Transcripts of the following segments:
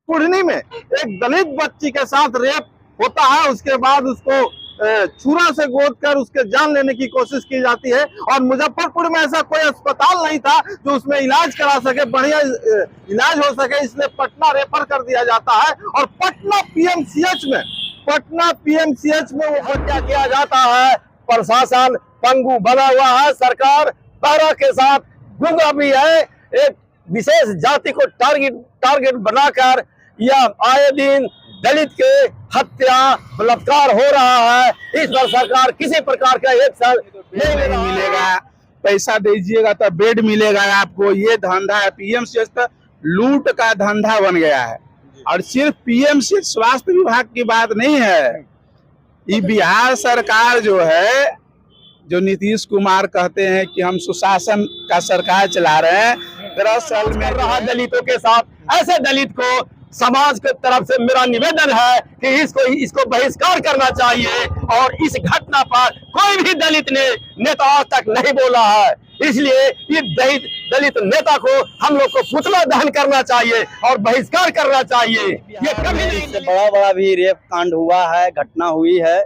कुढ़नी में एक दलित बच्ची के साथ रेप होता है। उसके बाद उसको छुरा से गोद कर उसके जान लेने की कोशिश की जाती है और मुजफ्फरपुर में ऐसा कोई अस्पताल नहीं था जो उसमें इलाज करा सके, बढ़िया इलाज हो सके, इसलिए पटना रेफर कर दिया जाता है और पटना पीएमसीएच में वो हत्या किया जाता है। प्रशासन पंगु बना हुआ है, सरकार पैरा के साथ गूंगा भी है। एक विशेष जाति को टारगेट बनाकर यह आए दिन दलित के हत्या बलात्कार हो रहा है। इस पर सरकार किसी प्रकार का एक्शन नहीं मिलेगा। पैसा दीजिएगा तो बेड मिलेगा आपको, ये धंधा है। पीएमसीएच तो लूट का धंधा बन गया है और सिर्फ पीएमसीएच स्वास्थ्य विभाग की बात नहीं है। ये बिहार सरकार जो है, जो नीतीश कुमार कहते हैं कि हम सुशासन का सरकार चला रहे हैं, दरअसल में रहा दलितों के साथ। ऐसे दलित को समाज की तरफ से मेरा निवेदन है कि इसको बहिष्कार करना चाहिए और इस घटना पर कोई भी दलित नेता आज तक नहीं बोला है। इसलिए ये दलित नेता को हम लोग को पुतला दहन करना चाहिए और बहिष्कार करना चाहिए। ये कभी नहीं। बड़ा भी रेप कांड हुआ है, घटना हुई है,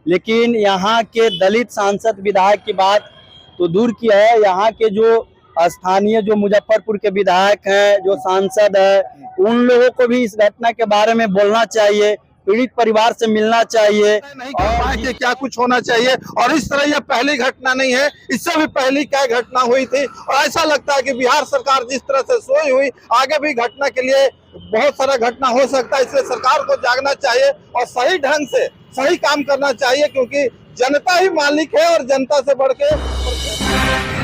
लेकिन यहाँ के दलित सांसद विधायक की बात तो दूर की है, यहाँ के जो स्थानीय जो मुजफ्फरपुर के विधायक हैं, जो सांसद है, उन लोगों को भी इस घटना के बारे में बोलना चाहिए, पीड़ित परिवार से मिलना चाहिए। नहीं कर पाए कि क्या कुछ होना चाहिए। और इस तरह यह पहली घटना नहीं है, इससे भी पहली क्या घटना हुई थी और ऐसा लगता है कि बिहार सरकार जिस तरह से सोई हुई, आगे भी घटना के लिए बहुत सारा घटना हो सकता है। इसलिए सरकार को जागना चाहिए और सही ढंग से सही काम करना चाहिए, क्योंकि जनता ही मालिक है और जनता से बढ़ के।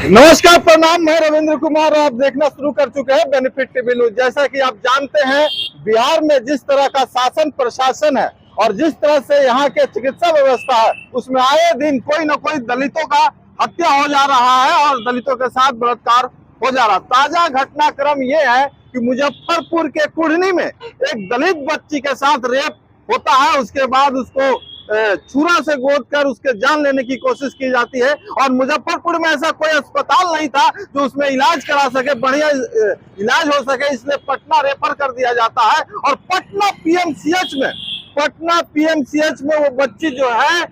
नमस्कार, प्रणाम, मैं रविंद्र कुमार और आप देखना शुरू कर चुके हैं बेनिफिट टीवी न्यूज। जैसा कि आप जानते हैं, बिहार में जिस तरह का शासन प्रशासन है और जिस तरह से यहाँ के चिकित्सा व्यवस्था है, उसमें आए दिन कोई न कोई दलितों का हत्या हो जा रहा है और दलितों के साथ बलात्कार हो जा रहा। ताजा घटनाक्रम ये है कि मुजफ्फरपुर के कुढ़नी में एक दलित बच्ची के साथ रेप होता है। उसके बाद उसको छुरा से गोद कर उसके जान लेने की कोशिश की जाती है और मुजफ्फरपुर में ऐसा कोई अस्पताल नहीं था जो उसमें इलाज करा सके, बढ़िया इलाज हो सके, इसलिए पटना रेफर कर दिया जाता है और पटना पीएमसीएच में वो बच्ची जो है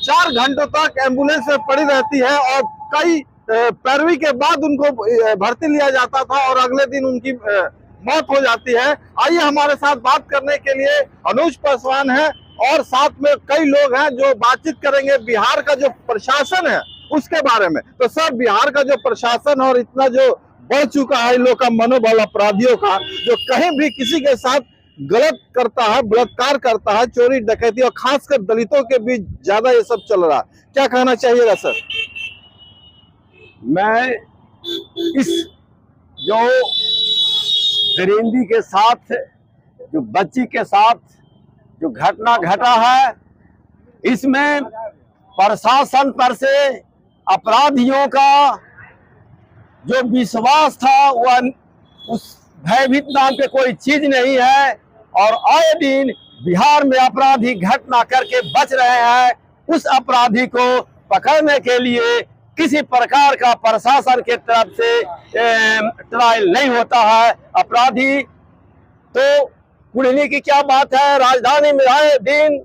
4 घंटों तक एम्बुलेंस में पड़ी रहती है और कई पैरवी के बाद उनको भर्ती लिया जाता था और अगले दिन उनकी मौत हो जाती है। आइए हमारे साथ बात करने के लिए अनुज पासवान है और साथ में कई लोग हैं जो बातचीत करेंगे बिहार का जो प्रशासन है उसके बारे में। तो सर, बिहार का जो प्रशासन और इतना जो बढ़ चुका है इन लोग का मनोबल, अपराधियों का, जो कहीं भी किसी के साथ गलत करता है, बलात्कार करता है, चोरी डकैती, और खासकर दलितों के बीच ज्यादा ये सब चल रहा है, क्या कहना चाहिएगा सर? मैं इस जो दरिंदी के साथ, जो बच्ची के साथ जो घटना घटा है, इसमें प्रशासन पर से अपराधियों का जो विश्वास था वह उस भयभीत नाम के कोई चीज नहीं है और आए दिन बिहार में अपराधी घटना करके बच रहे हैं। उस अपराधी को पकड़ने के लिए किसी प्रकार का प्रशासन के तरफ से ट्रायल नहीं होता है। अपराधी तो कुढ़नी की क्या बात है, राजधानी में आए दिन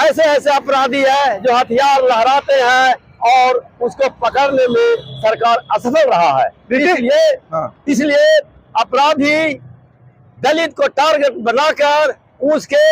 ऐसे अपराधी है जो हथियार लहराते हैं और उसको पकड़ने में सरकार असफल रहा है। इसलिए अपराधी दलित को टारगेट बनाकर उसके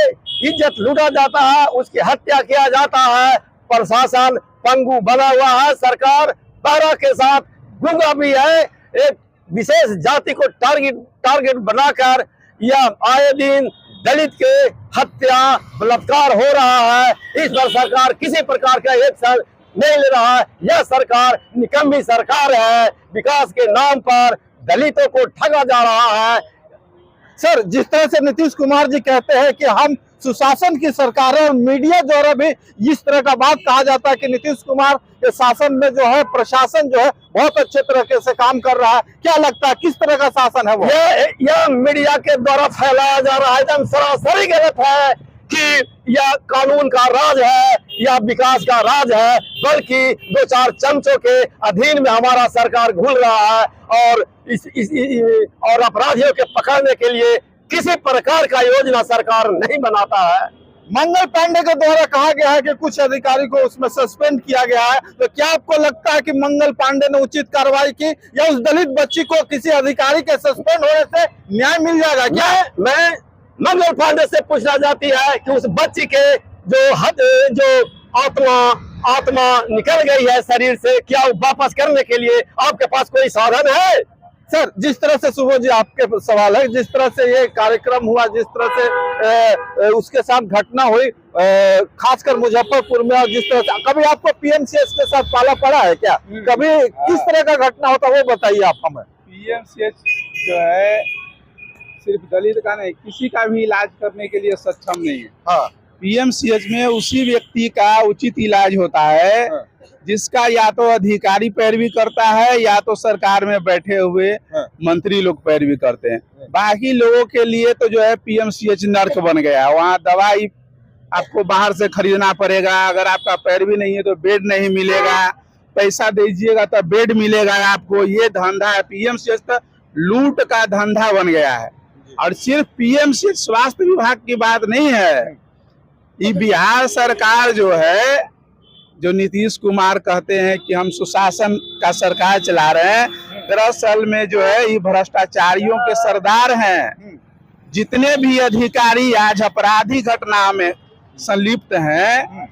इज्जत लूटा जाता है, उसकी हत्या किया जाता है। प्रशासन पंगु बना हुआ है, सरकार पैरा के साथ गूंगा भी है। एक विशेष जाति को टारगेट बनाकर यह आए दिन दलित के हत्या बलात्कार हो रहा है। इस पर सरकार किसी प्रकार का एक्शन नहीं ले रहा है। यह सरकार निकम्मी सरकार है। विकास के नाम पर दलितों को ठगा जा रहा है। सर, जिस तरह से नीतीश कुमार जी कहते हैं कि हम सुशासन की सरकार है और मीडिया द्वारा भी इस तरह का बात कहा जाता है कि नीतीश कुमार के शासन में जो है प्रशासन जो है बहुत अच्छे तरीके से काम कर रहा है, क्या लगता है किस तरह का शासन है वो? यह मीडिया के द्वारा फैलाया जा रहा है, एकदम सरासरी गलत है कि यह कानून का राज है या विकास का राज है, बल्कि 2-4 चमचों के अधीन में हमारा सरकार घुल रहा है और और अपराधियों के पकड़ने के लिए किसी प्रकार का योजना सरकार नहीं बनाता है। मंगल पांडे के द्वारा कहा गया है कि कुछ अधिकारी को उसमें सस्पेंड किया गया है, तो क्या आपको लगता है कि मंगल पांडे ने उचित कार्रवाई की, या उस दलित बच्ची को किसी अधिकारी के सस्पेंड होने से न्याय मिल जाएगा क्या? मैं मंगल पांडे से पूछना चाहती है कि उस बच्ची के जो आत्मा निकल गई है शरीर से, क्या वापस करने के लिए आपके पास कोई साधन है? सर, जिस तरह से सुबह जी आपके सवाल है, जिस तरह से ये कार्यक्रम हुआ, जिस तरह से उसके साथ घटना हुई, खासकर मुजफ्फरपुर में, और जिस तरह से कभी आपको पीएमसीएच के साथ पाला पड़ा है क्या? कभी किस तरह का घटना होता है वो बताइए आप हमें। पीएमसीएच जो है सिर्फ दलित का नहीं, किसी का भी इलाज करने के लिए सक्षम नहीं है। हाँ। पीएमसीएच में उसी व्यक्ति का उचित इलाज होता है जिसका या तो अधिकारी पैरवी करता है या तो सरकार में बैठे हुए मंत्री लोग पैरवी करते हैं। बाकी लोगों के लिए तो जो है पीएमसीएच नर्क बन गया। वहाँ दवाई आपको बाहर से खरीदना पड़ेगा, अगर आपका पैरवी नहीं है तो बेड नहीं मिलेगा, पैसा दीजिएगा तो बेड मिलेगा आपको। ये धंधा है, पीएमसीएच तो लूट का धंधा बन गया है। और सिर्फ पीएमसीएच स्वास्थ्य विभाग की बात नहीं है, ये बिहार सरकार जो है, जो नीतीश कुमार कहते हैं कि हम सुशासन का सरकार चला रहे हैं, दरअसल में जो है ये भ्रष्टाचारियों के सरदार हैं। जितने भी अधिकारी आज आपराधिक घटना में संलिप्त हैं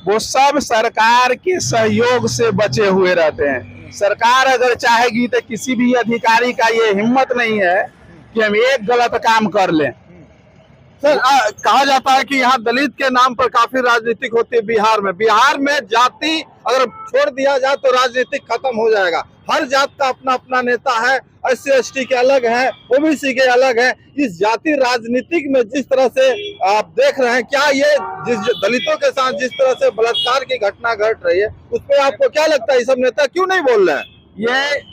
वो सब सरकार के सहयोग से बचे हुए रहते हैं। सरकार अगर चाहेगी तो किसी भी अधिकारी का ये हिम्मत नहीं है कि हम एक गलत काम कर लें। सर, कहा जाता है कि यहाँ दलित के नाम पर काफी राजनीतिक होती है बिहार में। बिहार में जाति अगर छोड़ दिया जाए तो राजनीतिक खत्म हो जाएगा। हर जात का अपना अपना नेता है, SC/ST के अलग है, OBC के अलग है। इस जाति राजनीतिक में जिस तरह से आप देख रहे हैं, क्या ये जिस दलितों के साथ जिस तरह से बलात्कार की घटना घट रही है, उस पर आपको क्या लगता है ये सब नेता क्यों नहीं बोल रहे हैं? ये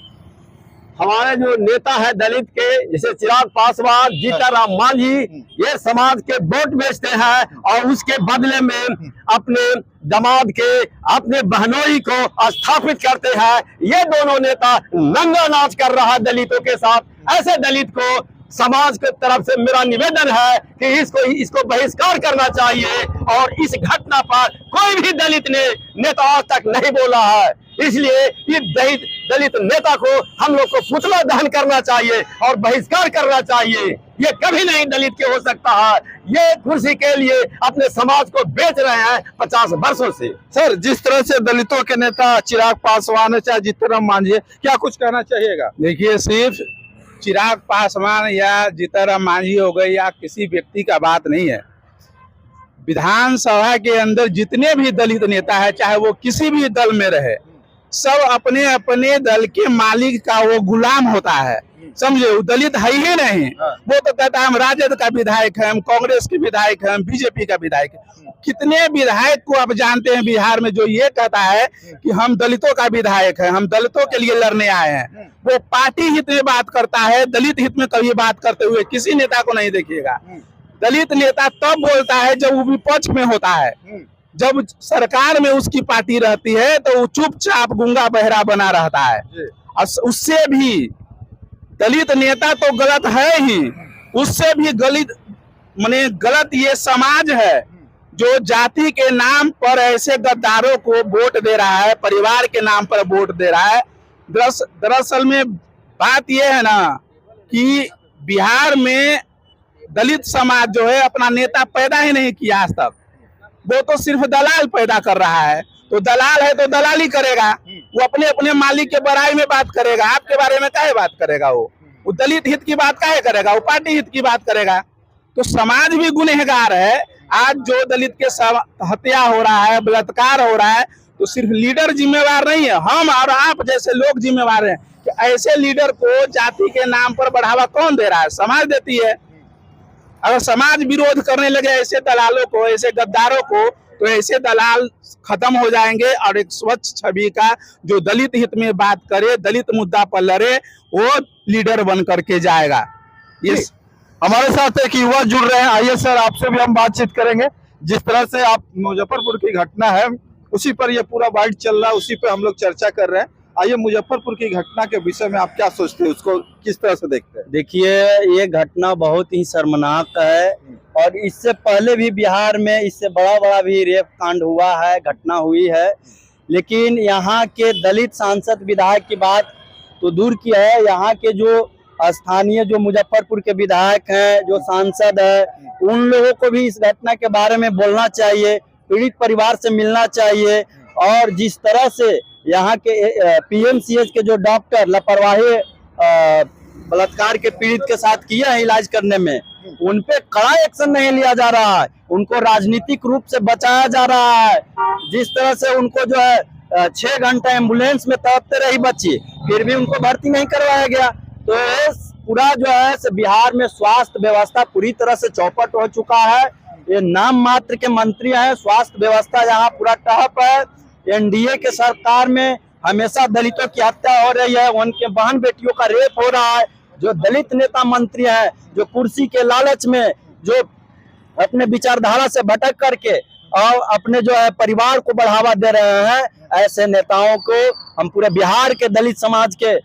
हमारे जो नेता है दलित के, जैसे चिराग पासवान, जीतनराम मांझी, ये समाज के वोट बेचते हैं और उसके बदले में अपने दामाद के, अपने बहनोई को स्थापित करते हैं। ये दोनों नेता नंगा नाच कर रहा है दलितों के साथ। ऐसे दलित को समाज की तरफ से मेरा निवेदन है कि इसको बहिष्कार करना चाहिए। और इस घटना पर कोई भी दलित नेता आज तक नहीं बोला है, इसलिए ये दलित नेता को हम लोग को पुतला दहन करना चाहिए और बहिष्कार करना चाहिए। ये कभी नहीं दलित के हो सकता है। ये कुर्सी के लिए अपने समाज को बेच रहे हैं 50 वर्षों से। सर, जिस तरह से दलितों के नेता चिराग पासवान है, चाहे जीतनराम मांझी, क्या कुछ कहना चाहिएगा? देखिए, सिर्फ चिराग पासवान या जीतनराम मांझी हो गए या किसी व्यक्ति का बात नहीं है। विधानसभा के अंदर जितने भी दलित नेता है, चाहे वो किसी भी दल में रहे, सब अपने अपने दल के मालिक का वो गुलाम होता है। समझे, वो दलित है ही नहीं। वो तो कहता है हम राजद का विधायक है, हम कांग्रेस के विधायक है, हम बीजेपी का विधायक है। कितने विधायक को आप जानते हैं बिहार में जो ये कहता है कि हम दलितों का विधायक है, हम दलितों के लिए लड़ने आए हैं। वो पार्टी हित में बात करता है, दलित हित में कभी बात करते हुए किसी नेता को नहीं देखिएगा। दलित नेता तब बोलता है जब वो विपक्ष में होता है, जब सरकार में उसकी पार्टी रहती है तो वो चुपचाप गूंगा बहरा बना रहता है। और उससे भी दलित नेता तो गलत है ही, उससे भी गलत ये समाज है जो जाति के नाम पर ऐसे गद्दारों को वोट दे रहा है, परिवार के नाम पर वोट दे रहा है। दरअसल में बात यह है ना कि बिहार में दलित समाज जो है अपना नेता पैदा ही नहीं किया आज तक। वो तो सिर्फ दलाल पैदा कर रहा है। तो दलाल है तो दलाली करेगा, वो अपने अपने मालिक के बड़ाई में बात करेगा। आपके बारे में काहे बात करेगा? वो दलित हित की बात काहे करेगा? वो पार्टी हित की बात करेगा। तो समाज भी गुनहगार है। आज जो दलित के हत्या हो रहा है, बलात्कार हो रहा है, तो सिर्फ लीडर जिम्मेवार नहीं है, हम और आप जैसे लोग जिम्मेवार हैं कि ऐसे लीडर को जाति के नाम पर बढ़ावा कौन दे रहा है? समाज देती है। अगर समाज विरोध करने लगे ऐसे दलालों को, ऐसे गद्दारों को, तो ऐसे दलाल खत्म हो जाएंगे और एक स्वच्छ छवि का जो दलित हित में बात करे, दलित मुद्दा पर लड़े, वो लीडर बन करके जाएगा। ये हमारे साथ एक युवा जुड़ रहे हैं। आइए सर, आपसे भी हम बातचीत करेंगे। जिस तरह से आप मुजफ्फरपुर की घटना है उसी पर ये पूरा वाइड चल रहा है, उसी पे हम लोग चर्चा कर रहे हैं। आइए, मुजफ्फरपुर की घटना के विषय में आप क्या सोचते हैं, उसको किस तरह से देखते हैं? देखिए, ये घटना बहुत ही शर्मनाक है और इससे पहले भी बिहार में इससे बड़ा बड़ा भी रेप कांड हुआ है, घटना हुई है। लेकिन यहाँ के दलित सांसद विधायक की बात तो दूर की है, यहाँ के जो स्थानीय जो मुजफ्फरपुर के विधायक हैं, जो सांसद है, उन लोगों को भी इस घटना के बारे में बोलना चाहिए, पीड़ित परिवार से मिलना चाहिए। और जिस तरह से यहाँ के पीएमसीएच के जो डॉक्टर लापरवाही बलात्कार के पीड़ित के साथ किए हैं इलाज करने में, उन पे कड़ा एक्शन नहीं लिया जा रहा है, उनको राजनीतिक रूप से बचाया जा रहा है। जिस तरह से उनको जो है 6 घंटा एम्बुलेंस में तड़पते रही बच्ची, फिर भी उनको भर्ती नहीं करवाया गया। तो पूरा जो है बिहार में स्वास्थ्य व्यवस्था पूरी तरह से चौपट हो चुका है। ये नाम मात्र के मंत्री हैं, स्वास्थ्य व्यवस्था यहाँ पूरा ठप है। एनडीए के सरकार में हमेशा दलितों की हत्या हो रही है, उनके बहन बेटियों का रेप हो रहा है। जो दलित नेता मंत्री हैं, जो कुर्सी के लालच में जो अपने विचारधारा से भटक करके और अपने जो है परिवार को बढ़ावा दे रहे हैं, ऐसे नेताओं को हम पूरे बिहार के दलित समाज के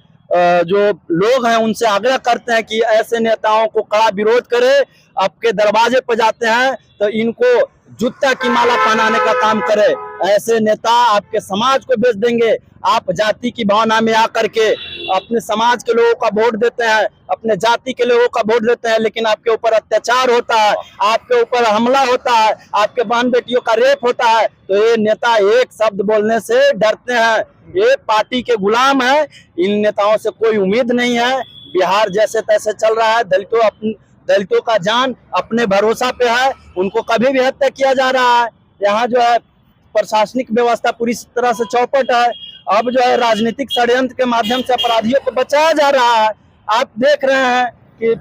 जो लोग हैं उनसे आग्रह करते हैं कि ऐसे नेताओं को कड़ा विरोध करे। आपके दरवाजे पर जाते हैं तो इनको जूता की माला पहनाने का काम करे। ऐसे नेता आपके समाज को बेच देंगे। आप जाति की भावना में आकर के अपने समाज के लोगों का वोट देते हैं, अपने जाति के लोगों का वोट देते हैं, लेकिन आपके ऊपर अत्याचार होता है, आपके ऊपर हमला होता है, आपके बहन बेटियों का रेप होता है। तो ये नेता एक शब्द बोलने से डरते हैं, ये पार्टी के गुलाम है। इन नेताओं से कोई उम्मीद नहीं है। बिहार जैसे तैसे चल रहा है, दलितों का जान अपने भरोसा पे है, उनको कभी भी हत्या किया जा रहा है। यहाँ जो है प्रशासनिक व्यवस्था पूरी तरह से चौपट है। अब जो है राजनीतिक षड्यंत्र के माध्यम से अपराधियों को बचाया जा रहा है। आप देख रहे हैं कि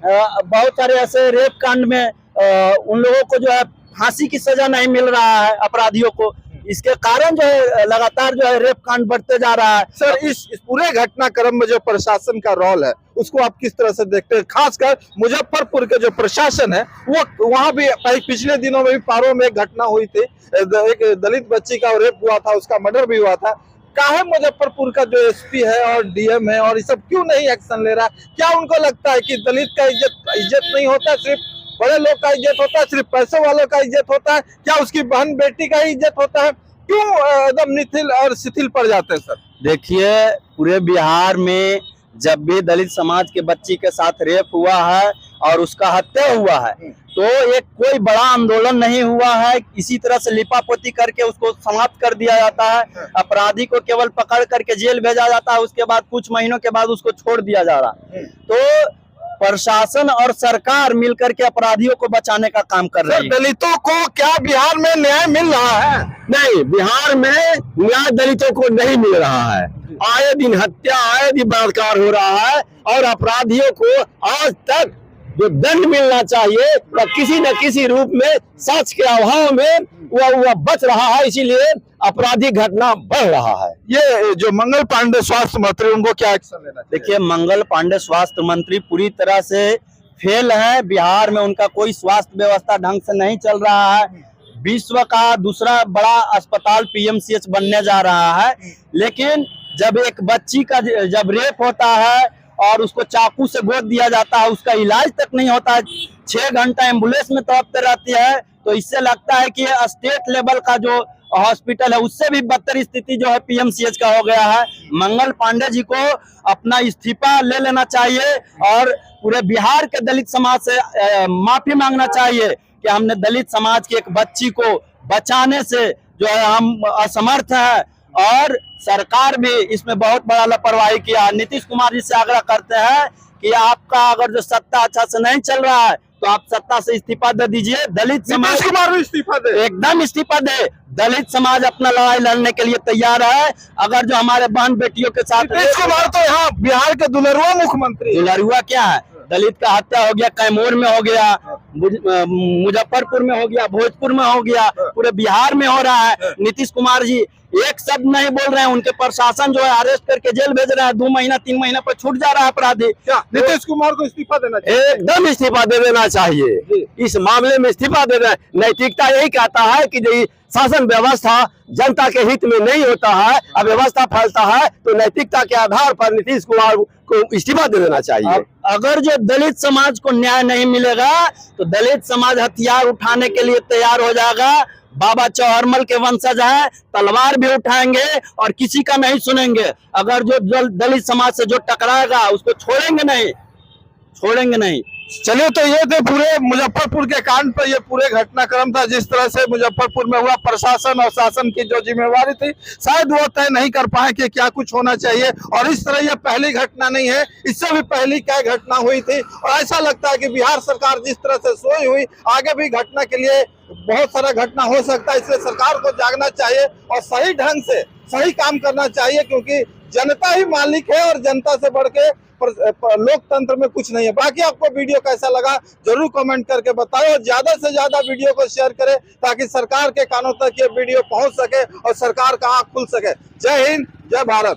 बहुत सारे ऐसे रेप कांड में उन लोगों को जो है फांसी की सजा नहीं मिल रहा है अपराधियों को। इसके कारण जो है लगातार जो है रेप कांड बढ़ते जा रहा है। सर, इस पूरे घटनाक्रम में जो प्रशासन का रोल है उसको आप किस तरह से देखते हैं? खासकर मुजफ्फरपुर के जो प्रशासन है वो वहां भी पिछले दिनों में भी पारो में एक घटना हुई थी, एक दलित बच्ची का रेप हुआ था, उसका मर्डर भी हुआ था। काहे मुजफ्फरपुर का जो एसपी है और डीएम है और ये सब क्यों नहीं एक्शन ले रहा? क्या उनको लगता है कि दलित का इज्जत नहीं होता, सिर्फ बड़े लोग का इज्जत होता है, सिर्फ पैसे वालों का इज्जत होता है? क्या उसकी बहन बेटी का ही इज्जत होता है? क्यों एकदम निथिल और शिथिल पड़ जाते हैं? सर देखिए, पूरे बिहार में जब भी दलित समाज के बच्ची के साथ रेप हुआ है और उसका हत्या हुआ है तो एक कोई बड़ा आंदोलन नहीं हुआ है। इसी तरह से लिपापोती करके उसको समाप्त कर दिया जाता है। अपराधी को केवल पकड़ करके जेल भेजा जाता है, उसके बाद कुछ महीनों के बाद उसको छोड़ दिया जा रहा है। तो प्रशासन और सरकार मिलकर के अपराधियों को बचाने का काम कर रही है। दलितों को क्या बिहार में न्याय मिल रहा है? नहीं, बिहार में न्याय दलितों को नहीं मिल रहा है। आए दिन हत्या, आए दिन बलात्कार हो रहा है और अपराधियों को आज तक जो दंड मिलना चाहिए वह किसी न किसी रूप में सच के अभाव में वह बच रहा है, इसीलिए आपराधिक घटना बढ़ रहा है। ये जो मंगल पांडे स्वास्थ्य मंत्री, उनको क्या एक्शन लेना चाहिए? देखिए, मंगल पांडे स्वास्थ्य मंत्री पूरी तरह से फेल है। बिहार में उनका कोई स्वास्थ्य व्यवस्था ढंग से नहीं चल रहा है। विश्व का दूसरा बड़ा अस्पताल पीएमसीएच बनने जा रहा है, लेकिन जब एक बच्ची का जब रेप होता है और उसको चाकू से गोद दिया जाता है, उसका इलाज तक नहीं होता है, 6 घंटा एम्बुलेंस में तड़पते रहती है, तो इससे लगता है कि स्टेट लेवल का जो हॉस्पिटल है उससे भी बदतर स्थिति जो है पीएमसीएच का हो गया है। मंगल पांडे जी को अपना इस्तीफा ले लेना चाहिए और पूरे बिहार के दलित समाज से माफी मांगना चाहिए कि हमने दलित समाज की एक बच्ची को बचाने से जो है हम असमर्थ हैं और सरकार भी इसमें बहुत बड़ा लापरवाही किया। नीतीश कुमार जी से आग्रह करते हैं कि आपका अगर जो सत्ता अच्छा से नहीं चल रहा है तो आप सत्ता से इस्तीफा दे दीजिए। दलित समाज भी इस्तीफा दे, एकदम इस्तीफा दे। दलित समाज अपना लड़ाई लड़ने के लिए तैयार है। अगर जो हमारे बहन बेटियों के साथ नीतीश कुमार तो यहाँ बिहार के दुलरुआ मुख्यमंत्री। दुलरुआ क्या है? दलित का हत्या हो गया, कैमूर में हो गया, मुजफ्फरपुर में हो गया, भोजपुर में हो गया, पूरे बिहार में हो रहा है। नीतीश कुमार जी एक शब्द नहीं बोल रहे हैं। उनके प्रशासन जो है अरेस्ट करके जेल भेज रहा है, 2 महीना 3 महीना पर छूट जा रहा है अपराधी। क्या नीतीश कुमार को इस्तीफा देना चाहिए? एकदम इस्तीफा दे देना चाहिए। इस मामले में इस्तीफा दे दें। नैतिकता यही कहता है कि जो शासन व्यवस्था जनता के हित में नहीं होता है, अव्यवस्था फैलता है, तो नैतिकता के आधार पर नीतीश कुमार को इस्तीफा दे देना चाहिए। अगर जो दलित समाज को न्याय नहीं मिलेगा तो दलित समाज हथियार उठाने के लिए तैयार हो जाएगा। बाबा चौहरमल के वंशज है, तलवार भी उठाएंगे और किसी का नहीं सुनेंगे। अगर जो दलित समाज से जो टकराएगा उसको छोड़ेंगे नहीं, छोड़ेंगे नहीं। चलिए, तो ये थे पूरे मुजफ्फरपुर के कांड पर ये पूरे घटनाक्रम था, जिस तरह से मुजफ्फरपुर में हुआ। प्रशासन और शासन की जो जिम्मेवारी थी शायद वो तय नहीं कर पाए कि क्या कुछ होना चाहिए। और इस तरह ये पहली घटना नहीं है, इससे भी पहली क्या घटना हुई थी। और ऐसा लगता है कि बिहार सरकार जिस तरह से सोई हुई, आगे भी घटना के लिए बहुत सारा घटना हो सकता है। इसलिए सरकार को जागना चाहिए और सही ढंग से सही काम करना चाहिए, क्योंकि जनता ही मालिक है और जनता से बढ़ के लोकतंत्र में कुछ नहीं है। बाकी आपको वीडियो कैसा लगा जरूर कमेंट करके बताएं और ज्यादा से ज्यादा वीडियो को शेयर करें, ताकि सरकार के कानों तक ये वीडियो पहुंच सके और सरकार का आंख खुल सके। जय हिंद, जय भारत।